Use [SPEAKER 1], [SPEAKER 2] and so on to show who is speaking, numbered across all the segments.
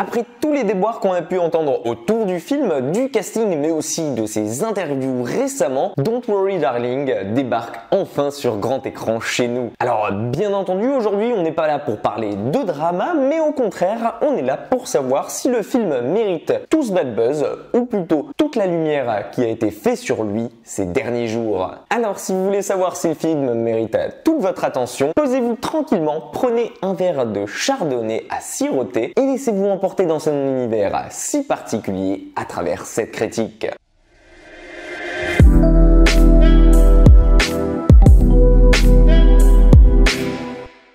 [SPEAKER 1] Après tous les déboires qu'on a pu entendre autour du film, du casting mais aussi de ses interviews récemment, Don't Worry Darling débarque enfin sur grand écran chez nous. Alors bien entendu, aujourd'hui on n'est pas là pour parler de drama, mais au contraire on est là pour savoir si le film mérite tout ce bad buzz, ou plutôt toute la lumière qui a été faite sur lui ces derniers jours. Alors si vous voulez savoir si le film mérite toute votre attention, posez-vous tranquillement, prenez un verre de chardonnay à siroter et laissez-vous emporter dans son univers si particulier à travers cette critique.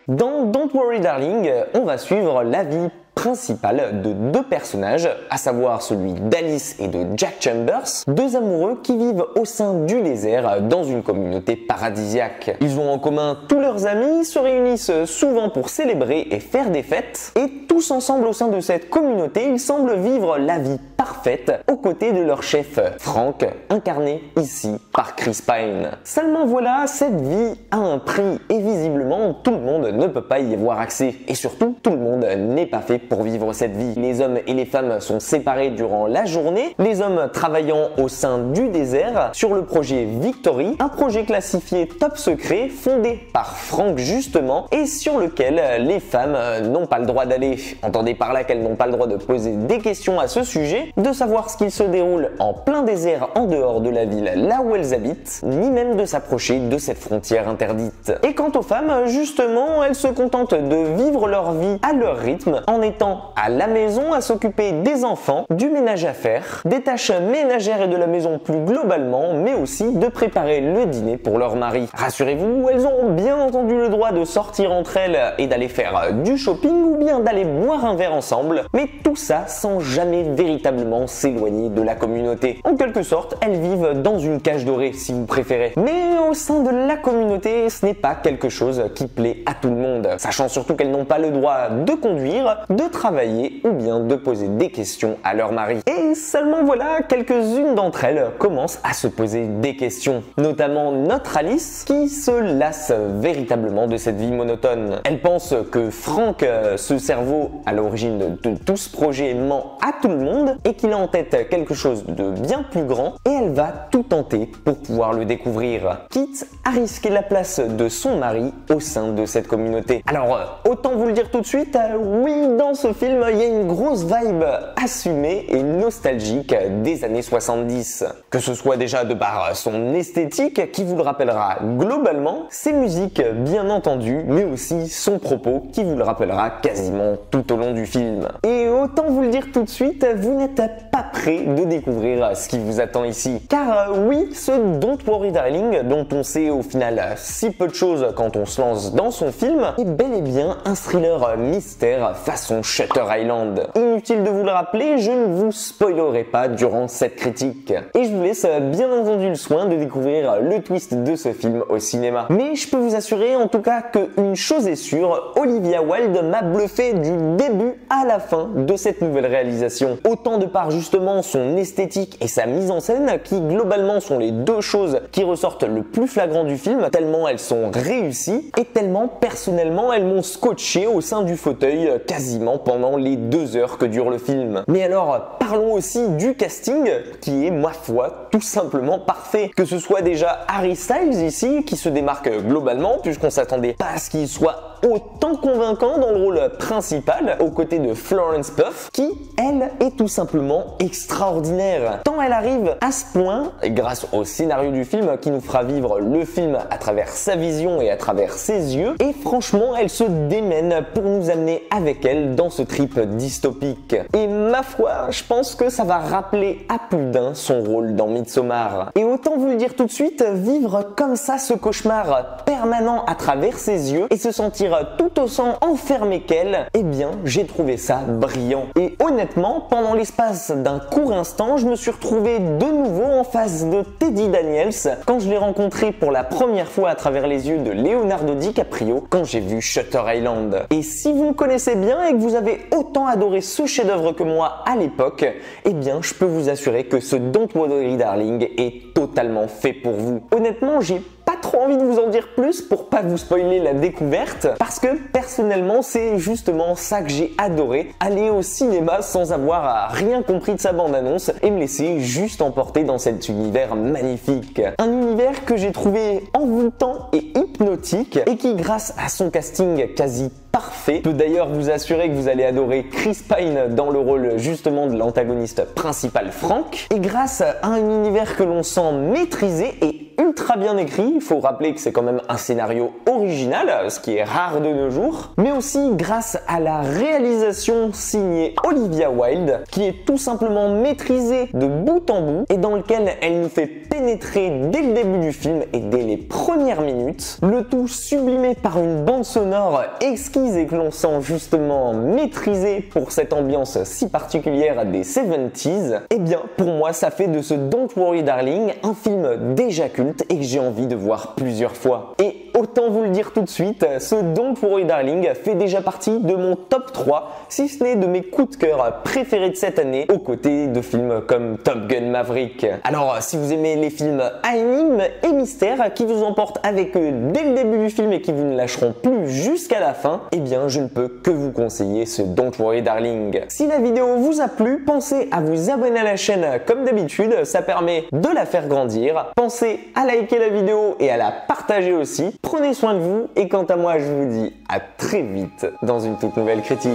[SPEAKER 1] Dans Don't Worry Darling, on va suivre la vie principale de deux personnages, à savoir celui d'Alice et de Jack Chambers, deux amoureux qui vivent au sein du désert dans une communauté paradisiaque. Ils ont en commun tous leurs amis, se réunissent souvent pour célébrer et faire des fêtes, et tous ensemble au sein de cette communauté, ils semblent vivre la vie parfaite aux côtés de leur chef Frank, incarné ici par Chris Pine. Seulement voilà, cette vie a un prix et visiblement tout le monde ne peut pas y avoir accès, et surtout tout le monde n'est pas fait pour vivre cette vie. Les hommes et les femmes sont séparés durant la journée, les hommes travaillant au sein du désert sur le projet Victory, un projet classifié top secret fondé par Frank justement et sur lequel les femmes n'ont pas le droit d'aller. Entendez par là qu'elles n'ont pas le droit de poser des questions à ce sujet, de savoir ce qu'il se déroule en plein désert en dehors de la ville là où elles habitent, ni même de s'approcher de cette frontière interdite. Et quant aux femmes, justement, elles se contentent de vivre leur vie à leur rythme en étant à la maison à s'occuper des enfants, du ménage à faire, des tâches ménagères et de la maison plus globalement, mais aussi de préparer le dîner pour leur mari. Rassurez-vous, elles ont bien entendu le droit de sortir entre elles et d'aller faire du shopping ou bien d'aller boire un verre ensemble, mais tout ça sans jamais véritablement s'éloigner de la communauté. En quelque sorte, elles vivent dans une cage dorée si vous préférez. Mais au sein de la communauté, ce n'est pas quelque chose qui plaît à tout le monde, sachant surtout qu'elles n'ont pas le droit de conduire, de travailler ou bien de poser des questions à leur mari. Et seulement voilà, quelques-unes d'entre elles commencent à se poser des questions, notamment notre Alice qui se lasse véritablement de cette vie monotone. Elle pense que Frank, ce cerveau à l'origine de tout ce projet, ment à tout le monde et qu'il a en tête quelque chose de bien plus grand et elle va tout tenter pour pouvoir le découvrir, quitte à risquer la place de son mari au sein de cette communauté. Alors autant vous le dire tout de suite, oui, dans ce film, il y a une grosse vibe assumée et nostalgique des années 70. Que ce soit déjà de par son esthétique qui vous le rappellera globalement, ses musiques bien entendu, mais aussi son propos qui vous le rappellera quasiment tout au long du film. Et autant vous le dire tout de suite, vous n'êtes pas prêt de découvrir ce qui vous attend ici. Car oui, ce Don't Worry Darling, dont on sait au final si peu de choses quand on se lance dans son film, est bel et bien un thriller mystère façon Shutter Island. Inutile de vous le rappeler, je ne vous spoilerai pas durant cette critique. Et je vous laisse bien entendu le soin de découvrir le twist de ce film au cinéma. Mais je peux vous assurer en tout cas qu'une chose est sûre, Olivia Wilde m'a bluffé du début à la fin de cette nouvelle réalisation. Autant de par justement son esthétique et sa mise en scène qui globalement sont les deux choses qui ressortent le plus flagrant du film, tellement elles sont réussies et tellement personnellement elles m'ont scotché au sein du fauteuil quasiment pendant les 2 heures que dure le film. Mais alors, parlons aussi du casting qui est, ma foi, tout simplement parfait. Que ce soit déjà Harry Styles ici, qui se démarque globalement, puisqu'on s'attendait pas à ce qu'il soit autant convaincant dans le rôle principal, aux côtés de Florence Pugh, qui, elle, est tout simplement extraordinaire. Tant elle arrive à ce point, grâce au scénario du film qui nous fera vivre le film à travers sa vision et à travers ses yeux, et franchement, elle se démène pour nous amener avec elle dans ce trip dystopique. Et ma foi, je pense que ça va rappeler à plus d'un son rôle dans Midsommar. Et autant vous le dire tout de suite, vivre comme ça ce cauchemar permanent à travers ses yeux et se sentir tout autant enfermé qu'elle, eh bien j'ai trouvé ça brillant. Et honnêtement, pendant l'espace d'un court instant, je me suis retrouvé de nouveau en face de Teddy Daniels quand je l'ai rencontré pour la première fois à travers les yeux de Leonardo DiCaprio quand j'ai vu Shutter Island. Et si vous me connaissez bien et que vous avez autant adoré ce chef-d'œuvre que moi à l'époque, eh bien je peux vous assurer que ce Don't Worry Darling est totalement fait pour vous. Honnêtement, j'ai pas trop trop envie de vous en dire plus pour pas vous spoiler la découverte, parce que personnellement c'est justement ça que j'ai adoré, aller au cinéma sans avoir rien compris de sa bande-annonce et me laisser juste emporter dans cet univers magnifique. Un univers que j'ai trouvé envoûtant et hypnotique et qui, grâce à son casting quasi parfait, peut d'ailleurs vous assurer que vous allez adorer Chris Pine dans le rôle justement de l'antagoniste principal Frank, et grâce à un univers que l'on sent maîtrisé et ultra bien écrit, il faut rappeler que c'est quand même un scénario original, ce qui est rare de nos jours, mais aussi grâce à la réalisation signée Olivia Wilde, qui est tout simplement maîtrisée de bout en bout et dans lequel elle nous fait pénétrer dès le début du film et dès les premières minutes, le tout sublimé par une bande sonore exquise et que l'on sent justement maîtrisée pour cette ambiance si particulière des 70s. Et bien pour moi ça fait de ce Don't Worry Darling un film déjà culte et que j'ai envie de voir plusieurs fois. Et autant vous le dire tout de suite, ce Don't Worry Darling fait déjà partie de mon top 3, si ce n'est de mes coups de cœur préférés de cette année, aux côtés de films comme Top Gun Maverick. Alors si vous aimez les films à énigmes et mystères qui vous emportent avec eux dès le début du film et qui vous ne lâcheront plus jusqu'à la fin, eh bien je ne peux que vous conseiller ce Don't Worry Darling. Si la vidéo vous a plu, pensez à vous abonner à la chaîne comme d'habitude, ça permet de la faire grandir. Pensez à liker la vidéo et à la partager aussi. Prenez soin de vous et quant à moi je vous dis à très vite dans une toute nouvelle critique.